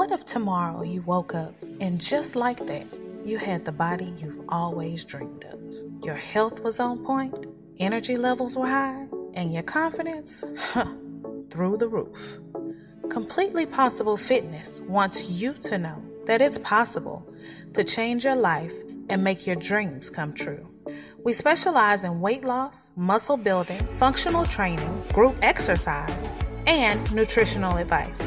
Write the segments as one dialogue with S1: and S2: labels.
S1: What if tomorrow you woke up and just like that, you had the body you've always dreamed of? Your health was on point, energy levels were high, and your confidence, through the roof. Completely Possible Fitness wants you to know that it's possible to change your life and make your dreams come true. We specialize in weight loss, muscle building, functional training, group exercise, and nutritional advice.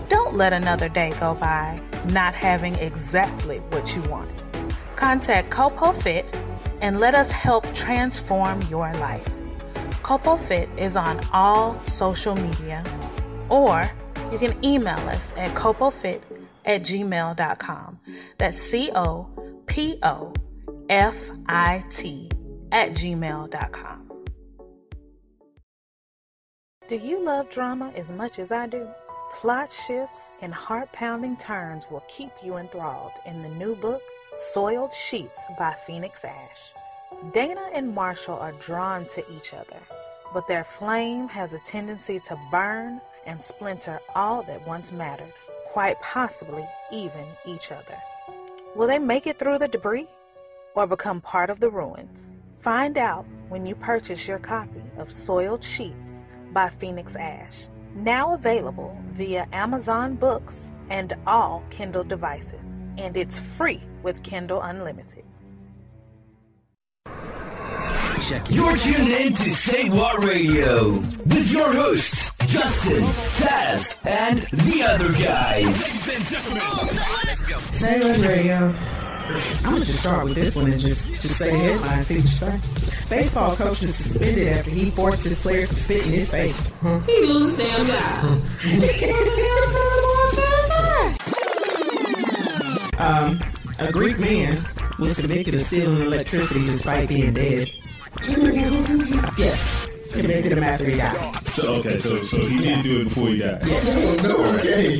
S1: Don't let another day go by not having exactly what you want. Contact Copo Fit and let us help transform your life. Copo Fit is on all social media, or you can email us at copofit@gmail.com. That's COPOFIT@gmail.com. Do you love drama as much as I do? Plot shifts and heart-pounding turns will keep you enthralled in the new book, Soiled Sheets by Phoenix Ash. Dana and Marshall are drawn to each other, but their flame has a tendency to burn and splinter all that once mattered, quite possibly even each other. Will they make it through the debris or become part of the ruins? Find out when you purchase your copy of Soiled Sheets by Phoenix Ash. Now available via Amazon Books and all Kindle devices. And it's free with Kindle Unlimited.
S2: You're tuned in to Say What Radio with your hosts, Justin, Taz, and the other guys. Ladies and gentlemen, let's go.
S3: Say What Radio. I'm going to just start with this one and just say headline, see what you say. Baseball coach is suspended after he forced his players to spit in his face.
S4: He lose damn job.
S3: A Greek man was convicted of stealing electricity despite being dead. Yeah, convicted him after he died.
S5: So he didn't do it before he died.
S3: Yeah.
S6: No, okay.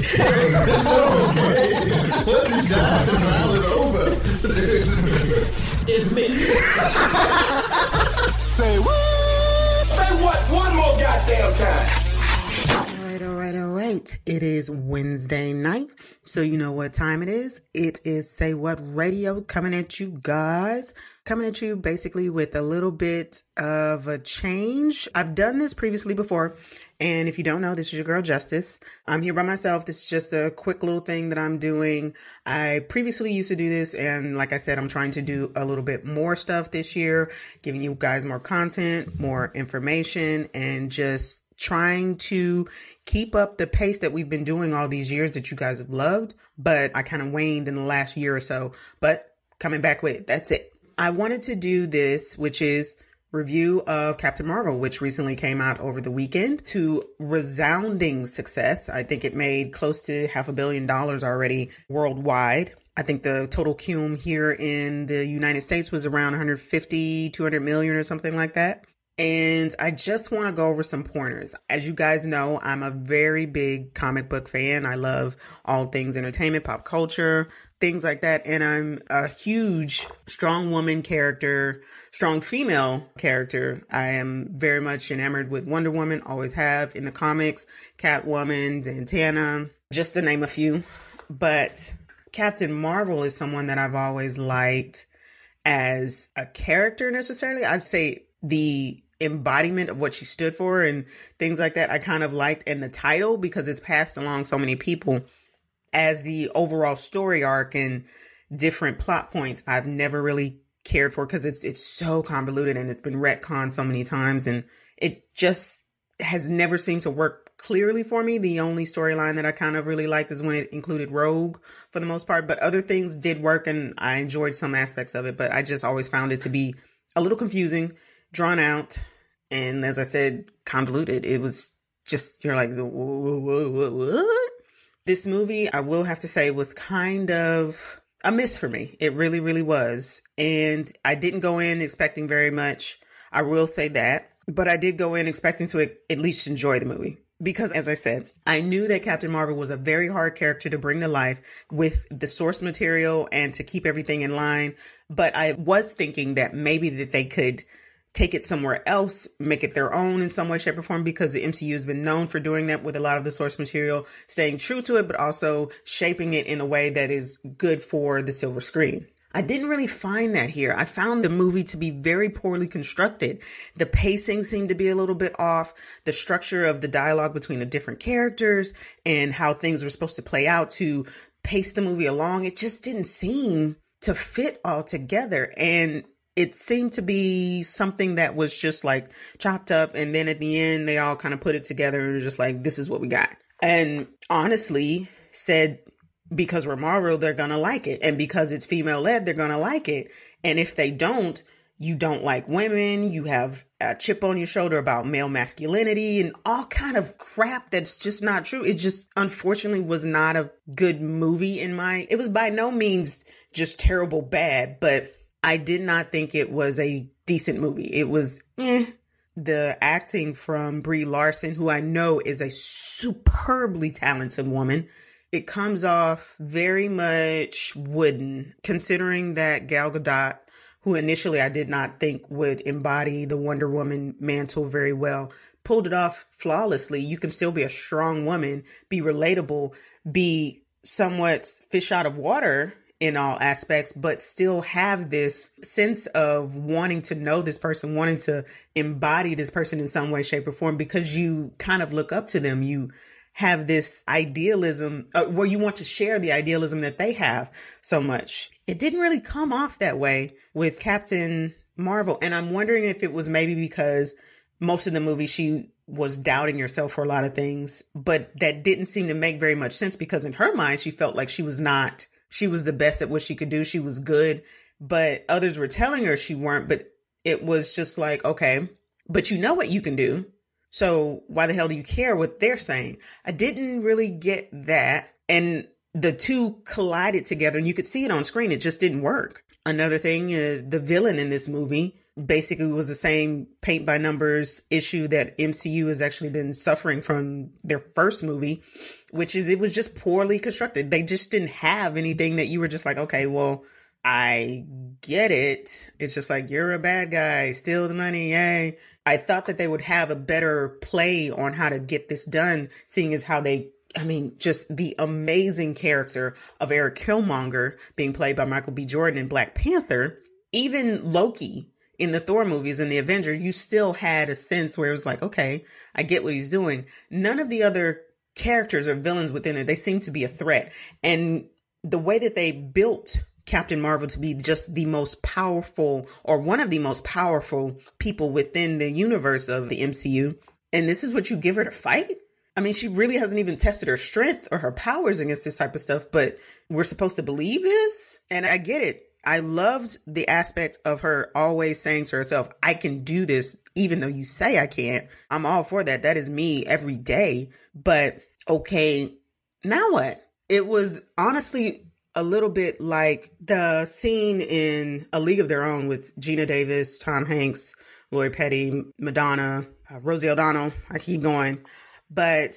S6: What's he dying around over?
S4: It's me.
S7: Say what? Say what one more goddamn time.
S3: All right. It is Wednesday night, so you know what time it is. It is Say What Radio coming at you guys. Coming at you basically with a little bit of a change. I've done this previously before, and if you don't know, this is your girl Justice. I'm here by myself. This is just a quick little thing that I'm doing. I previously used to do this, and like I said, I'm trying to do a little bit more stuff this year, giving you guys more content, more information, and just trying to keep up the pace that we've been doing all these years that you guys have loved. But I kind of waned in the last year or so, but coming back with it. That's it. I wanted to do this, which is review of Captain Marvel, which recently came out over the weekend to resounding success. I think it made close to $500 million already worldwide. I think the total cum here in the United States was around 150, 200 million or something like that. And I just want to go over some pointers. As you guys know, I'm a very big comic book fan. I love all things entertainment, pop culture, things like that. And I'm a huge strong woman character, strong female character. I am very much enamored with Wonder Woman, always have in the comics, Catwoman, Zatanna, just to name a few. But Captain Marvel is someone that I've always liked as a character necessarily. I'd say the embodiment of what she stood for and things like that I kind of liked in the title because it's passed along so many people. As the overall story arc and different plot points, I've never really cared for because it's so convoluted and it's been retconned so many times and it just has never seemed to work clearly for me. The only storyline that I kind of really liked is when it included Rogue for the most part, but other things did work and I enjoyed some aspects of it, but I just always found it to be a little confusing, drawn out, and as I said, convoluted. It was just, you're like, what? This movie, I will have to say, was kind of a miss for me. It really, really was. And I didn't go in expecting very much. I will say that. But I did go in expecting to at least enjoy the movie. Because, as I said, I knew that Captain Marvel was a very hard character to bring to life with the source material and to keep everything in line. But I was thinking that maybe that they could take it somewhere else, make it their own in some way, shape, or form, because the MCU has been known for doing that with a lot of the source material, staying true to it, but also shaping it in a way that is good for the silver screen. I didn't really find that here. I found the movie to be very poorly constructed. The pacing seemed to be a little bit off. The structure of the dialogue between the different characters and how things were supposed to play out to pace the movie along, it just didn't seem to fit all together. And it seemed to be something that was just like chopped up. And then at the end, they all kind of put it together and were just like, this is what we got. And honestly said, because we're Marvel, they're going to like it. And because it's female led, they're going to like it. And if they don't, you don't like women, you have a chip on your shoulder about male masculinity and all kind of crap that's just not true. It just unfortunately was not a good movie it was by no means just terrible bad, but I did not think it was a decent movie. It was The acting from Brie Larson, who I know is a superbly talented woman, it comes off very much wooden, considering that Gal Gadot, who initially I did not think would embody the Wonder Woman mantle very well, pulled it off flawlessly. You can still be a strong woman, be relatable, be somewhat fish out of water in all aspects, but still have this sense of wanting to know this person, wanting to embody this person in some way, shape, or form, because you kind of look up to them. You have this idealism where you want to share the idealism that they have so much. It didn't really come off that way with Captain Marvel. And I'm wondering if it was maybe because most of the movie she was doubting herself for a lot of things, but that didn't seem to make very much sense, because in her mind, she felt like she was the best at what she could do. She was good, but others were telling her she weren't. But it was just like, okay, but you know what you can do. So why the hell do you care what they're saying? I didn't really get that. And the two collided together and you could see it on screen. It just didn't work. Another thing, the villain in this movie basically was the same paint by numbers issue that MCU has actually been suffering from their first movie, which is it was just poorly constructed. They just didn't have anything that you were just like, okay, well, I get it. It's just like, you're a bad guy, steal the money, yay. I thought that they would have a better play on how to get this done, seeing as how just the amazing character of Eric Killmonger being played by Michael B. Jordan in Black Panther. Even Loki in the Thor movies and the Avenger, you still had a sense where it was like, okay, I get what he's doing. None of the other characters or villains within it, they seem to be a threat. And the way that they built Captain Marvel to be just the most powerful, or one of the most powerful people within the universe of the MCU. And this is what you give her to fight? I mean, she really hasn't even tested her strength or her powers against this type of stuff, but we're supposed to believe this? And I get it. I loved the aspect of her always saying to herself, I can do this, even though you say I can't. I'm all for that. That is me every day. But okay, now what? It was honestly a little bit like the scene in A League of Their Own with Gina Davis, Tom Hanks, Lori Petty, Madonna, Rosie O'Donnell. I keep going. But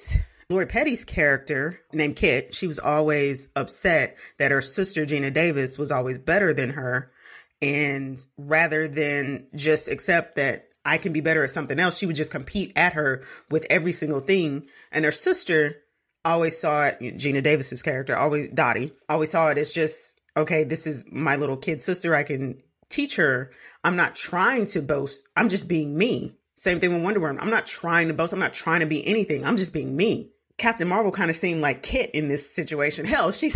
S3: Lori Petty's character named Kit, she was always upset that her sister Gina Davis was always better than her. And rather than just accept that I can be better at something else, she would just compete at her with every single thing. And her sister always saw it, Gina Davis's character, Dottie, always saw it as just, okay, this is my little kid sister. I can teach her. I'm not trying to boast. I'm just being me. Same thing with Wonder Woman. I'm not trying to boast. I'm not trying to be anything. I'm just being me. Captain Marvel kind of seemed like Kit in this situation. Hell, she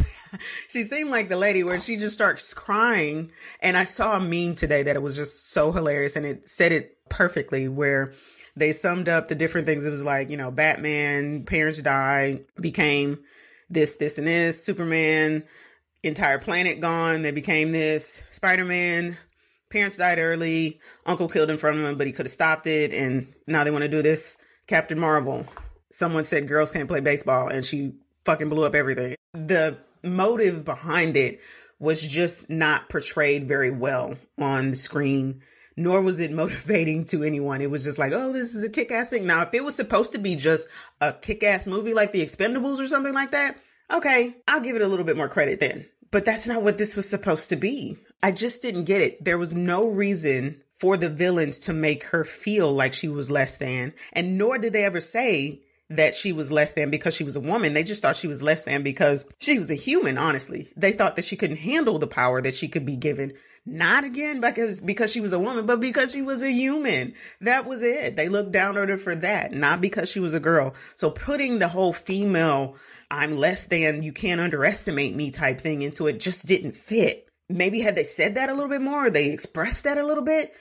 S3: seemed like the lady where she just starts crying. And I saw a meme today that it was just so hilarious. And it said it perfectly, where they summed up the different things. It was like, Batman, parents died, became this, and this. Superman, entire planet gone. They became this. Spider-Man, parents died early. Uncle killed in front of him, but he could have stopped it. And now they want to do this. Captain Marvel. Someone said girls can't play baseball, and she fucking blew up everything. The motive behind it was just not portrayed very well on the screen, nor was it motivating to anyone. It was just like, oh, this is a kick-ass thing. Now, if it was supposed to be just a kick-ass movie like The Expendables or something like that, okay, I'll give it a little bit more credit then. But that's not what this was supposed to be. I just didn't get it. There was no reason for the villains to make her feel like she was less than. And nor did they ever say that she was less than because she was a woman. They just thought she was less than because she was a human, honestly. They thought that she couldn't handle the power that she could be given. Not again because she was a woman, but because she was a human. That was it. They looked down on her for that, not because she was a girl. So putting the whole female, I'm less than, you can't underestimate me type thing into it just didn't fit. Maybe had they said that a little bit more, or they expressed that a little bit,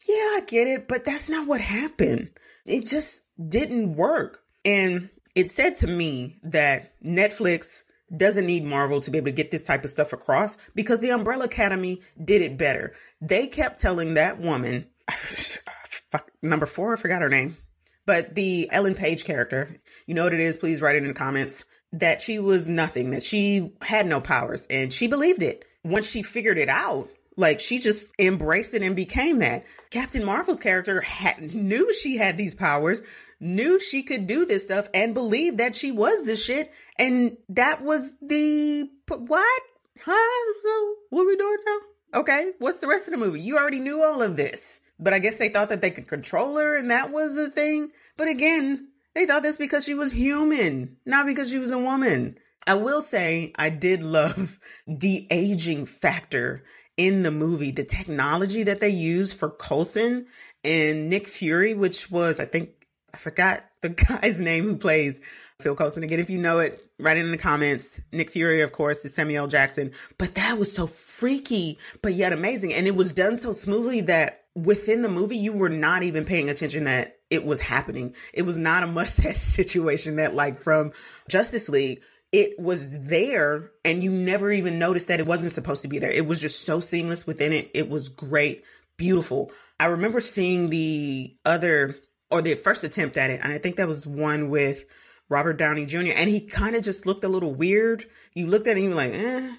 S3: yeah, I get it, but that's not what happened. It just didn't work. And it said to me that Netflix doesn't need Marvel to be able to get this type of stuff across because the Umbrella Academy did it better. They kept telling that woman, number 4, I forgot her name, but the Ellen Page character, you know what it is, please write it in the comments, that she was nothing, that she had no powers, and she believed it. Once she figured it out, like she just embraced it and became that. Captain Marvel's character knew she had these powers, knew she could do this stuff, and believed that she was the shit. And that was the, what? Huh? So what are we doing now? Okay, what's the rest of the movie? You already knew all of this. But I guess they thought that they could control her and that was the thing. But again, they thought this because she was human, not because she was a woman. I will say I did love the aging factor in the movie, the technology that they used for Coulson and Nick Fury, which was, I forgot the guy's name who plays Phil Coulson. Again, if you know it, write it in the comments. Nick Fury, of course, is Samuel L. Jackson. But that was so freaky, but yet amazing. And it was done so smoothly that within the movie, you were not even paying attention that it was happening. It was not a mustache situation that, like from Justice League, it was there and you never even noticed that it wasn't supposed to be there. It was just so seamless within it. It was great, beautiful. I remember seeing the first attempt at it. And I think that was one with Robert Downey Jr. And he kind of just looked a little weird. You looked at it and you were like, eh.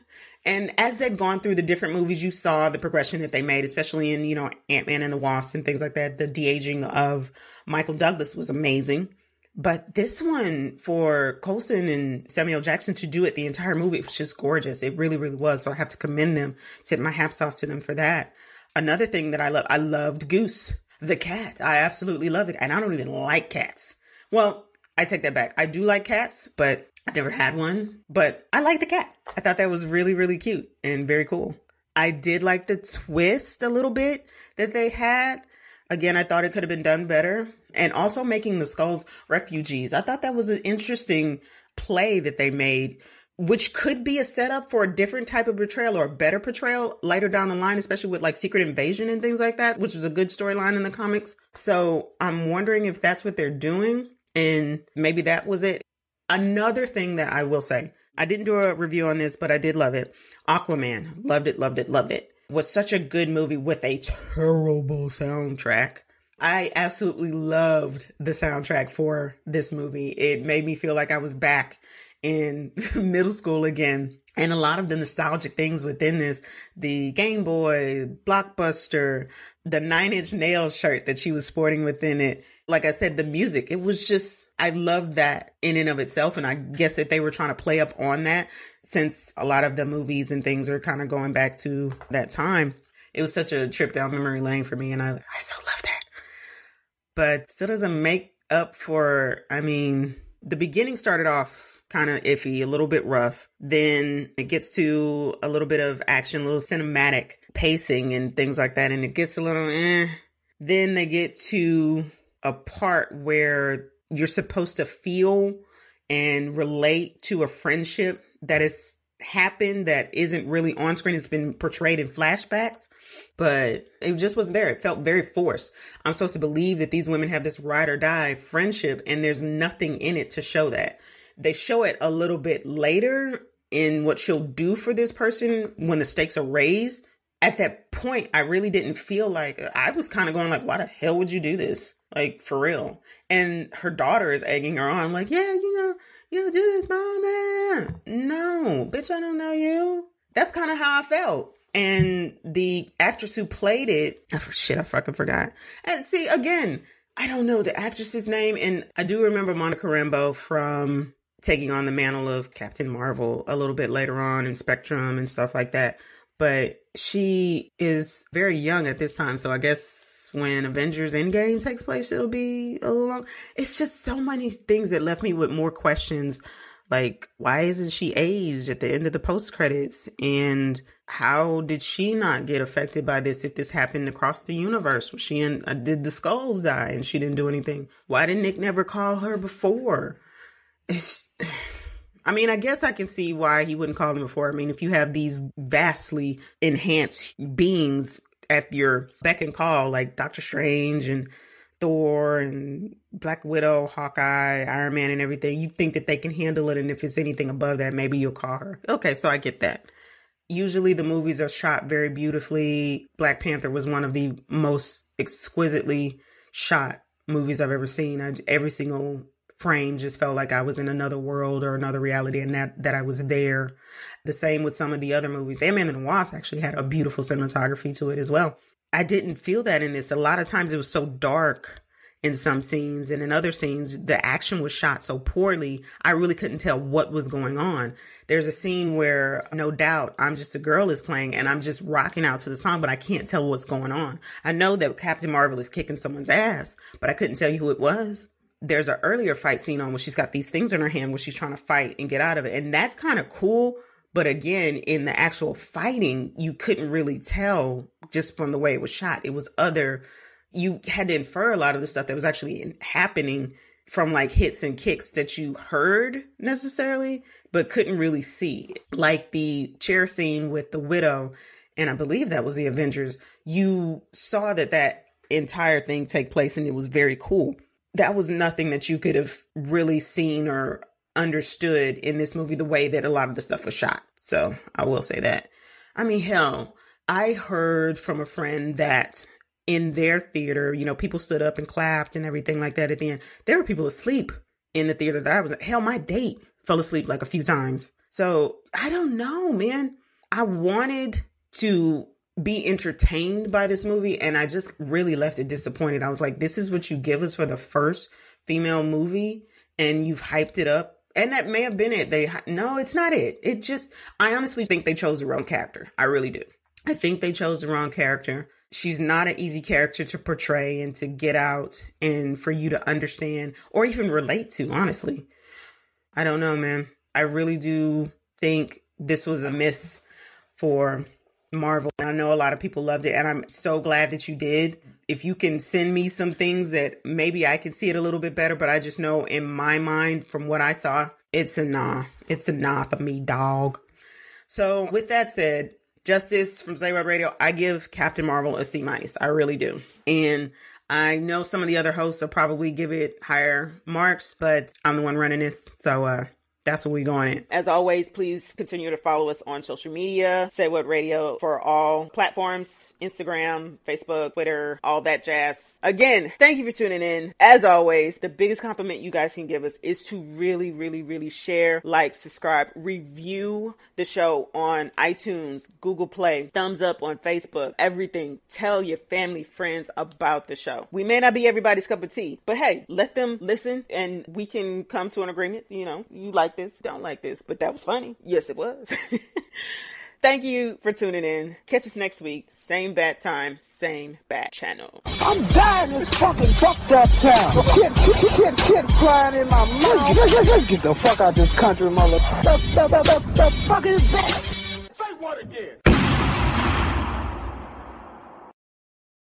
S3: And as they'd gone through the different movies, you saw the progression that they made, especially in, Ant-Man and the Wasp and things like that. The de-aging of Michael Douglas was amazing. But this one for Coulson and Samuel Jackson to do it the entire movie, it was just gorgeous. It really, really was. So I have to commend them, tip my hats off to them for that. Another thing that I loved Goose, the cat. I absolutely love it. And I don't even like cats. Well, I take that back. I do like cats, but I've never had one. But I like the cat. I thought that was really, really cute and very cool. I did like the twist a little bit that they had. Again, I thought it could have been done better. And also making the Skulls refugees. I thought that was an interesting play that they made, which could be a setup for a different type of portrayal or a better portrayal later down the line, especially with like Secret Invasion and things like that, which was a good storyline in the comics. So I'm wondering if that's what they're doing. And maybe that was it. Another thing that I will say, I didn't do a review on this, but I did love it. Aquaman. Loved it, loved it, loved it. Was such a good movie with a terrible soundtrack. I absolutely loved the soundtrack for this movie. It made me feel like I was back in middle school again. And a lot of the nostalgic things within this, the Game Boy, Blockbuster, the 9 Inch Nails shirt that she was sporting within it. Like I said, the music, it was just, I loved that in and of itself. And I guess that they were trying to play up on that since a lot of the movies and things are kind of going back to that time. It was such a trip down memory lane for me. And I so love that. But still doesn't make up for, the beginning started off kind of iffy, a little bit rough. Then it gets to a little bit of action, a little cinematic pacing and things like that. And it gets a little Then they get to a part where you're supposed to feel and relate to a friendship that has happened that isn't really on screen. It's been portrayed in flashbacks, but it just wasn't there. It felt very forced. I'm supposed to believe that these women have this ride or die friendship, and there's nothing in it to show that. They show it a little bit later in what she'll do for this person when the stakes are raised. At that point, I really didn't feel like, I was kind of going like, why the hell would you do this? Like, for real. And her daughter is egging her on like, yeah, you do this, mama. No, bitch, I don't know you. That's kind of how I felt. And the actress who played it, I fucking forgot. And see, again, I don't know the actress's name. And I do remember Monica Rambeau from taking on the mantle of Captain Marvel a little bit later on in Spectrum and stuff like that. but she is very young at this time. So I guess when Avengers Endgame takes place, it'll be a little long. It's just so many things that left me with more questions. Like, why isn't she aged at the end of the post credits? And how did she not get affected by this if this happened across the universe? She and did the Skulls die and she didn't do anything? Why did Nick never call her before? I guess I can see why he wouldn't call them before. If you have these vastly enhanced beings at your beck and call, like Doctor Strange and Thor and Black Widow, Hawkeye, Iron Man and everything, you think that they can handle it. And if it's anything above that, maybe you'll call her. Okay, so I get that. Usually the movies are shot very beautifully. Black Panther was one of the most exquisitely shot movies I've ever seen. Every single frame just felt like I was in another world or another reality, and that I was there. The same with some of the other movies. Ant-Man and the Wasp actually had a beautiful cinematography to it as well. I didn't feel that in this. A lot of times it was so dark in some scenes, and in other scenes, the action was shot so poorly, I really couldn't tell what was going on. There's a scene where, no doubt, I'm Just a Girl is playing, and I'm just rocking out to the song, but I can't tell what's going on. I know that Captain Marvel is kicking someone's ass, but I couldn't tell you who it was. There's an earlier fight scene on where she's got these things in her hand where she's trying to fight and get out of it, and that's kind of cool. But again, in the actual fighting, you couldn't really tell just from the way it was shot. It was you had to infer a lot of the stuff that was actually happening from like hits and kicks that you heard necessarily, but couldn't really see. Like the chair scene with the Widow, and I believe that was the Avengers, you saw that entire thing take place and it was very cool. That was nothing that you could have really seen or understood in this movie the way that a lot of the stuff was shot. So I will say that. Hell, I heard from a friend that in their theater, people stood up and clapped and everything like that at the end. There were people asleep in the theater that I was at. Hell, my date fell asleep like a few times. So I don't know, man. I wanted to be entertained by this movie, and I just really left it disappointed. I was like, this is what you give us for the first female movie, and you've hyped it up. And that may have been it. No, it's not it. I honestly think they chose the wrong character. I really do. I think they chose the wrong character. She's not an easy character to portray and to get out and for you to understand or even relate to, honestly. I don't know, man. I really do think this was a miss for Marvel. I know a lot of people loved it, and I'm so glad that you did. If you can send me some things that maybe I can see it a little bit better, but I just know in my mind from what I saw, it's a nah. It's a nah for me, dog. So with that said, Justice from Say What Radio, I give Captain Marvel a C-. I really do. And I know some of the other hosts will probably give it higher marks, but I'm the one running this. So, that's what we're going in. As always, please continue to follow us on social media. Say What Radio for all platforms, Instagram, Facebook, Twitter, all that jazz. Again, thank you for tuning in. As always, the biggest compliment you guys can give us is to really, really, really share, like, subscribe, review the show on iTunes, Google Play, thumbs up on Facebook, everything. Tell your family, friends about the show. We may not be everybody's cup of tea, but hey, let them listen and we can come to an agreement. You like this, don't like this, but that was funny. Yes, it was. Thank you for tuning in. Catch us next week. Same bat time, same bat channel.
S7: I'm dying in this fucking fucked up town. Shit flying in my mouth. Let's get the fuck out this country, mother. The fuck is that? Say what again?